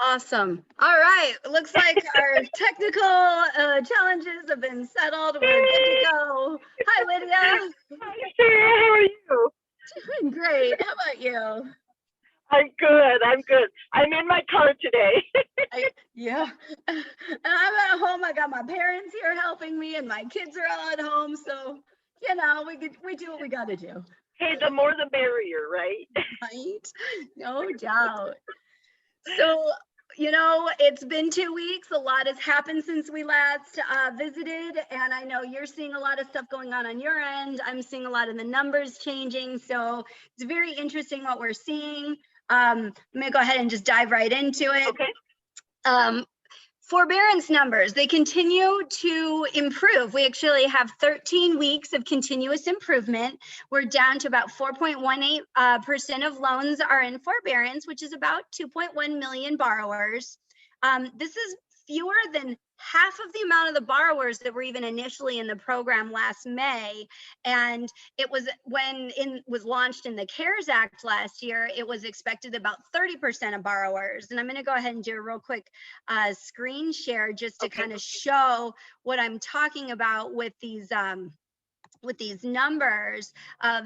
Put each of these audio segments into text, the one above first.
Awesome. All right. Looks like our technical challenges have been settled. We're good to go. Hi, Lydia. Hi, Sarah. How are you? Doing great. How about you? I'm good. I'm good. I'm in my car today. Yeah. And I'm at home. I got my parents here helping me, and my kids are all at home. So, we do what we got to do. Hey, the more the merrier, right? Right? No doubt. So, it's been 2 weeks. A lot has happened since we last visited. And I know you're seeing a lot of stuff going on your end. I'm seeing a lot of the numbers changing. So it's very interesting what we're seeing. I'm going to go ahead and just dive right into it. Okay. Forbearance numbers, they continue to improve. We actually have 13 weeks of continuous improvement. We're down to about 4.18% of loans are in forbearance, which is about 2.1 million borrowers. This is fewer than half of the amount of the borrowers that were even initially in the program last May. And it was when it was launched in the CARES Act last year, it was expected about 30% of borrowers. And I'm going to go ahead and do a real quick screen share just to kind of show what I'm talking about with these numbers.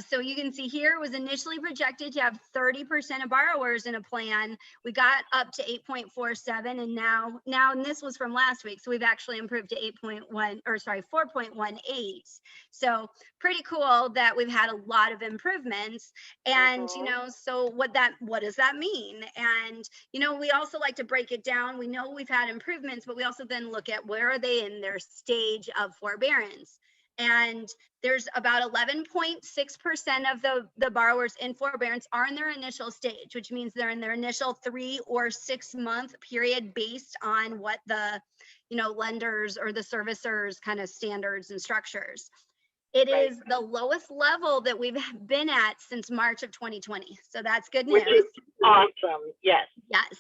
So you can see here it was initially projected to have 30% of borrowers in a plan. We got up to 8.47, and now and this was from last week, so we've actually improved to 4.18. So pretty cool that we've had a lot of improvements. And so what does that mean? And we also like to break it down. We know we've had improvements, but we also then look at where are they in their stage of forbearance. And there's about 11.6% of the borrowers in forbearance are in their initial stage, which means they're in their initial 3 or 6 month period based on what the lenders or the servicers kind of standards and structures. It is the lowest level that we've been at since March of 2020. So that's good news. Which is awesome. Yes. Yes.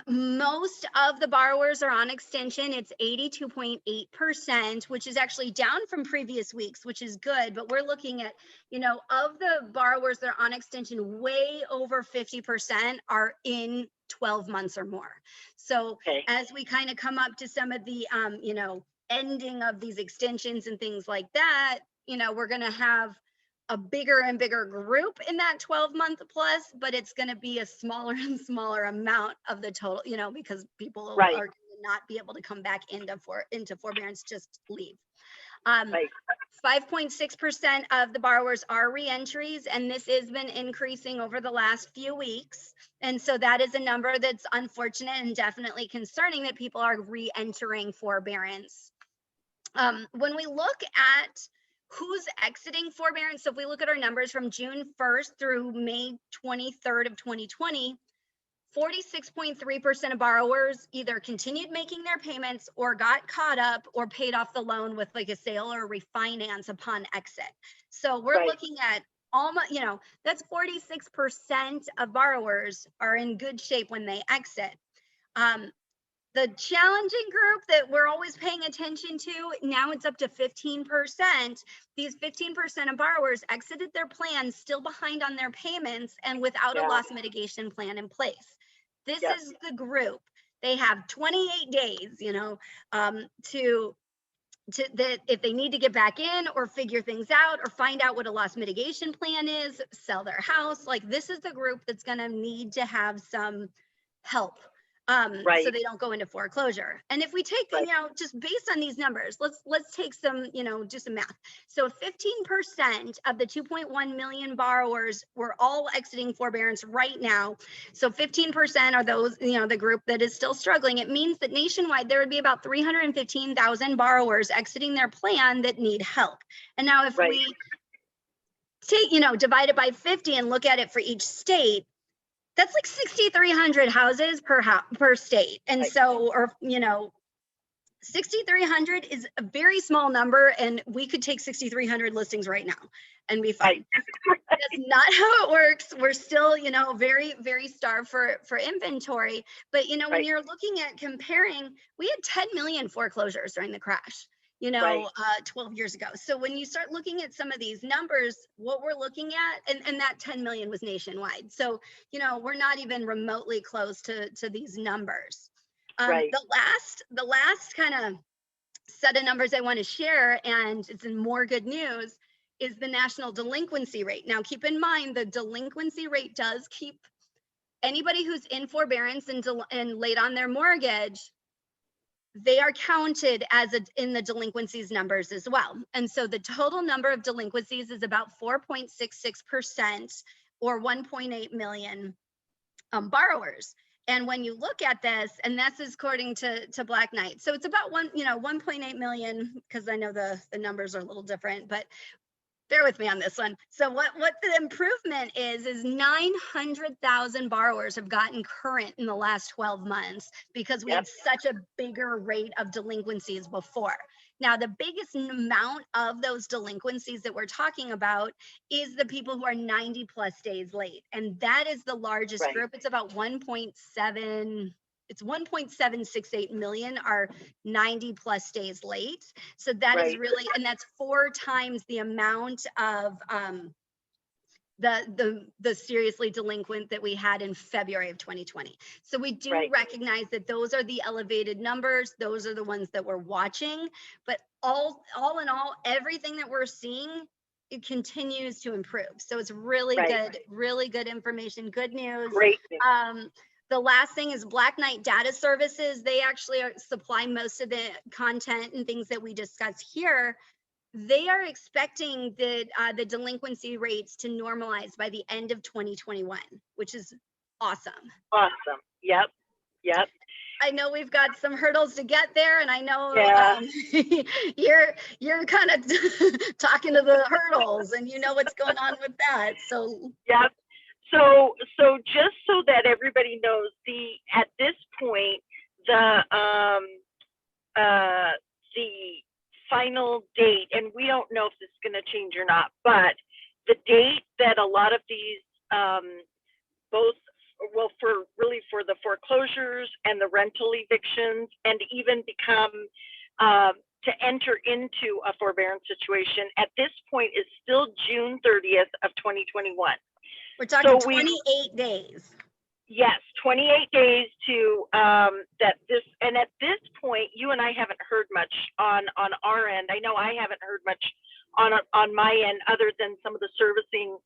Most of the borrowers are on extension. It's 82.8%, which is actually down from previous weeks, which is good. But we're looking at, of the borrowers that are on extension, way over 50% are in 12 months or more. So as we kind of come up to some of the, ending of these extensions and things like that, we're going to have a bigger and bigger group in that 12-month plus, but it's going to be a smaller and smaller amount of the total, because people are going to not be able to come back into forbearance, just leave. 5.6% of the borrowers are reentries, and this has been increasing over the last few weeks. And so that is a number that's unfortunate and definitely concerning that people are re-entering forbearance. When we look at who's exiting forbearance, so if we look at our numbers from June 1st through May 23rd of 2020, 46.3% of borrowers either continued making their payments or got caught up or paid off the loan with like a sale or refinance upon exit. So we're looking at almost, that's 46% of borrowers are in good shape when they exit. The challenging group that we're always paying attention to, now it's up to 15%. These 15% of borrowers exited their plans still behind on their payments and without a loss mitigation plan in place. This is the group. They have 28 days, to that if they need to get back in or figure things out or find out what a loss mitigation plan is, sell their house. Like, this is the group that's going to need to have some help. So they don't go into foreclosure. And if we take, just based on these numbers, let's take some, do some math. So 15% of the 2.1 million borrowers were all exiting forbearance right now. So 15% are those, the group that is still struggling. It means that nationwide, there would be about 315,000 borrowers exiting their plan that need help. And now if we take, divide it by 50 and look at it for each state, that's like 6,300 houses per state. And so, 6,300 is a very small number, and we could take 6,300 listings right now and be fine. That's not how it works. We're still, very, very starved for inventory. But, when you're looking at comparing, we had 10 million foreclosures during the crash. Right. 12 years ago. So when you start looking at some of these numbers, what we're looking at, and that 10 million was nationwide. So, we're not even remotely close to these numbers. Right. The last kind of set of numbers I want to share, and it's in more good news, is the national delinquency rate. Now, keep in mind, the delinquency rate does keep anybody who's in forbearance and late on their mortgage, they are counted as in the delinquencies numbers as well. And so the total number of delinquencies is about 4.66% or 1.8 million borrowers. And when you look at this, and this is according to Black Knight, so it's about 1.8 million, because I know the numbers are a little different, but bear with me on this one. So what the improvement is 900,000 borrowers have gotten current in the last 12 months because we had such a bigger rate of delinquencies before. Now, the biggest amount of those delinquencies that we're talking about is the people who are 90 plus days late. And that is the largest Right. group. It's about 1.768 million are 90 plus days late. So that is really, and that's 4 times the amount of the seriously delinquent that we had in February of 2020. So we do recognize that those are the elevated numbers. Those are the ones that we're watching. But all in all, everything that we're seeing, it continues to improve. So it's really good information, good news. Great. The last thing is Black Knight Data Services. They actually supply most of the content and things that we discuss here. They are expecting that the delinquency rates to normalize by the end of 2021, which is awesome. Awesome. Yep. I know we've got some hurdles to get there, and I know you're kind of talking to the hurdles, and you know what's going on with that. So yep. So just so that everybody knows, at this point, the final date, and we don't know if this is going to change or not, but the date that a lot of these for the foreclosures and the rental evictions, and even become to enter into a forbearance situation at this point is still June 30th of 2021. We're talking 28 days. Yes, 28 days to that this, and at this point, you and I haven't heard much on our end. I know I haven't heard much on my end, other than some of the servicing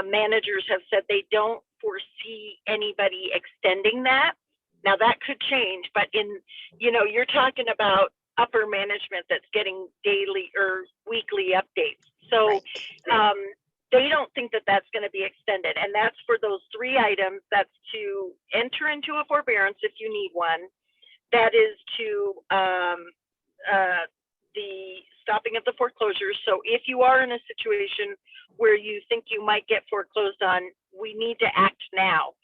managers have said they don't foresee anybody extending that. Now that could change, but you're talking about upper management that's getting daily or weekly updates. So they don't think that that's going to be extended. And that's for those 3 items. That's to enter into a forbearance if you need one. That is to the stopping of the foreclosures. So if you are in a situation where you think you might get foreclosed on, we need to act now,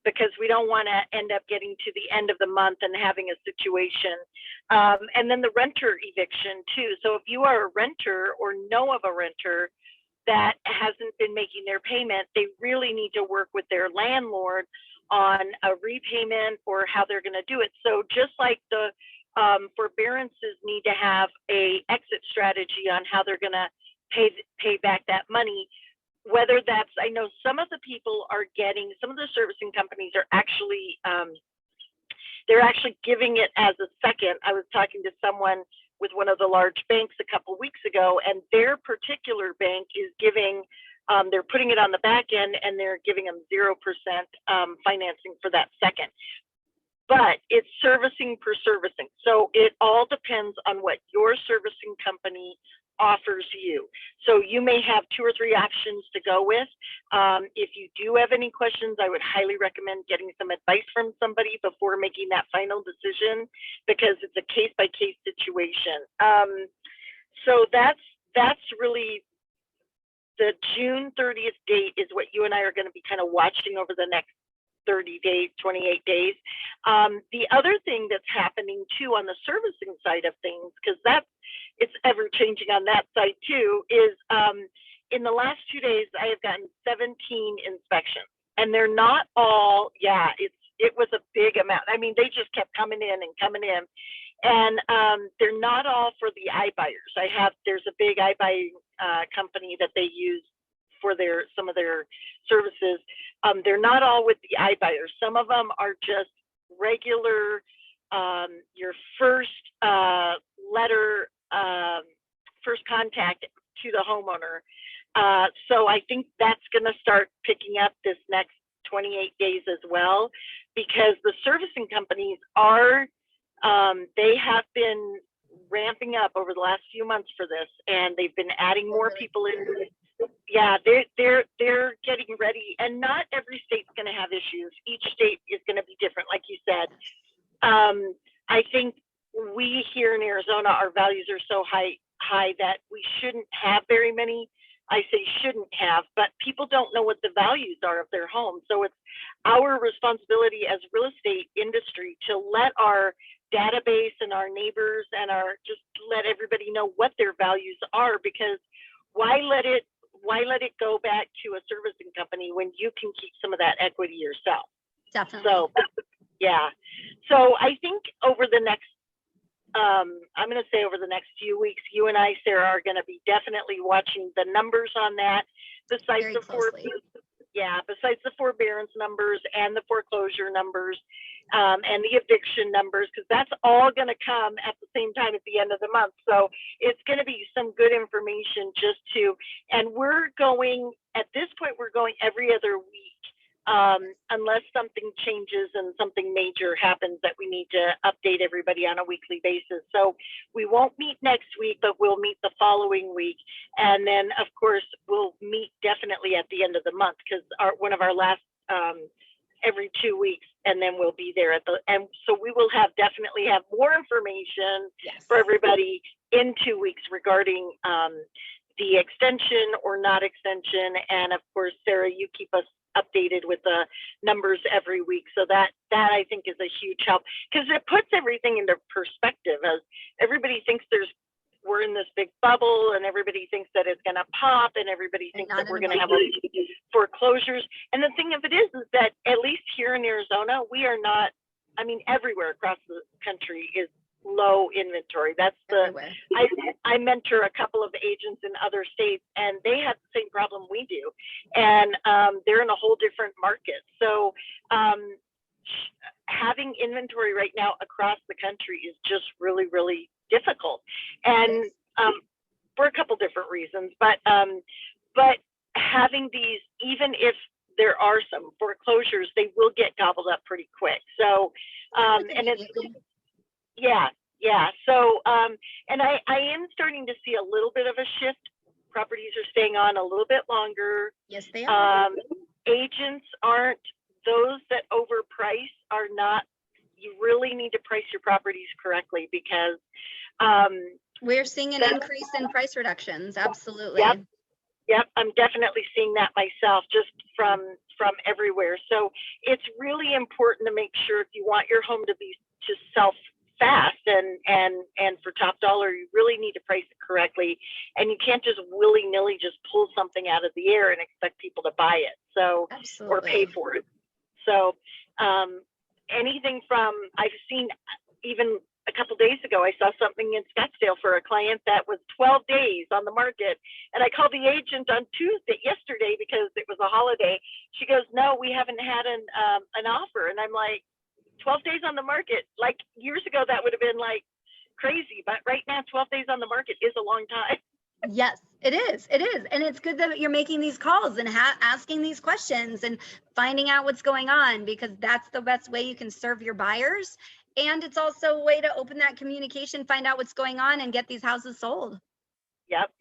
because we don't want to end up getting to the end of the month and having a situation. And then the renter eviction too. So if you are a renter or know of a renter that hasn't been making their payment, they really need to work with their landlord on a repayment or how they're going to do it. So just like the forbearances need to have a exit strategy on how they're going to pay back that money, whether that's, I know some of the people are getting, some of the servicing companies are actually, they're actually giving it as a second. I was talking to someone with one of the large banks a couple of weeks ago, and their particular bank is giving, they're putting it on the back end, and they're giving them 0% financing for that second. But it's servicing per servicing. So it all depends on what your servicing company offers you. So you may have 2 or 3 options to go with. If you do have any questions, I would highly recommend getting some advice from somebody before making that final decision, because it's a case-by-case situation. So that's really the June 30th date is what you and I are going to be kind of watching over the next 30 days, 28 days. The other thing that's happening too on the servicing side of things, because it's ever changing on that side too, is in the last 2 days, I have gotten 17 inspections, and they're not all, it was a big amount. I mean, they just kept coming in and coming in. And they're not all for the iBuyers. There's a big iBuying company that they use for some of their services. They're not all with the iBuyers. Some of them are just regular, your first letter, first contact to the homeowner. So I think that's going to start picking up this next 28 days as well, because the servicing companies are, they have been ramping up over the last few months for this, and they've been adding more people in. Yeah, they're getting ready, and not every state's going to have issues. Each state is going to be different, like you said. I think we here in Arizona, our values are so high that we shouldn't have very many. I say shouldn't have, but people don't know what the values are of their home. So it's our responsibility as real estate industry to let our database and our neighbors and just let everybody know what their values are, because why let it go back to a servicing company when you can keep some of that equity yourself? Definitely. So yeah. So I think over the next, I'm going to say over the next few weeks, you and I, Sarah, are going to be definitely watching the numbers on that. Besides the forbearance numbers and the foreclosure numbers, and the eviction numbers, because that's all going to come at the same time at the end of the month. So it's going to be some good information and at this point, we're going every other week. Unless something changes and something major happens that we need to update everybody on a weekly basis. So we won't meet next week, but we'll meet the following week. And then of course, we'll meet definitely at the end of the month, because one of our last, every 2 weeks, and then we'll be there and so we will definitely have more information for everybody in 2 weeks regarding, the extension or not extension. And of course, Sarah, you keep us updated with the numbers every week. So that I think is a huge help, because it puts everything into perspective, as everybody thinks we're in this big bubble, and everybody thinks that it's going to pop, and everybody thinks that we're going to have foreclosures. And the thing of it is that at least here in Arizona, we are not, I mean, everywhere across the country is low inventory. That's I mentor a couple of agents in other states, and they have the same problem we do, and they're in a whole different market. So having inventory right now across the country is just really, really difficult, and for a couple different reasons. But having these, even if there are some foreclosures, they will get gobbled up pretty quick. So and it's so and I am starting to see a little bit of a shift. Properties are staying on a little bit longer. Yes, they are. Agents aren't, those that overprice are not. You really need to price your properties correctly, because we're seeing an increase in price reductions. Absolutely. Yep, I'm definitely seeing that myself, just from everywhere. So it's really important to make sure, if you want your home to sell fast and for top dollar, you really need to price it correctly, and you can't just willy-nilly just pull something out of the air and expect people to buy it, so or pay for it. So anything from, I've seen, even a couple days ago, I saw something in Scottsdale for a client that was 12 days on the market, and I called the agent on yesterday, because it was a holiday. She goes, "No, we haven't had an offer," and I'm like, 12 days on the market. Like years ago, that would have been like crazy, but right now 12 days on the market is a long time. Yes, it is. It is. And it's good that you're making these calls and asking these questions and finding out what's going on, because that's the best way you can serve your buyers. And it's also a way to open that communication, find out what's going on, and get these houses sold. Yep.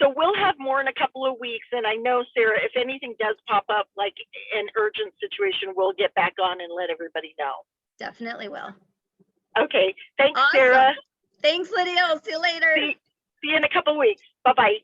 So we'll have more in a couple of weeks. And I know, Sarah, if anything does pop up, like an urgent situation, we'll get back on and let everybody know. Definitely will. Okay. Thanks, awesome. Sarah. Thanks, Lydia. I'll see you later. See you in a couple of weeks. Bye-bye.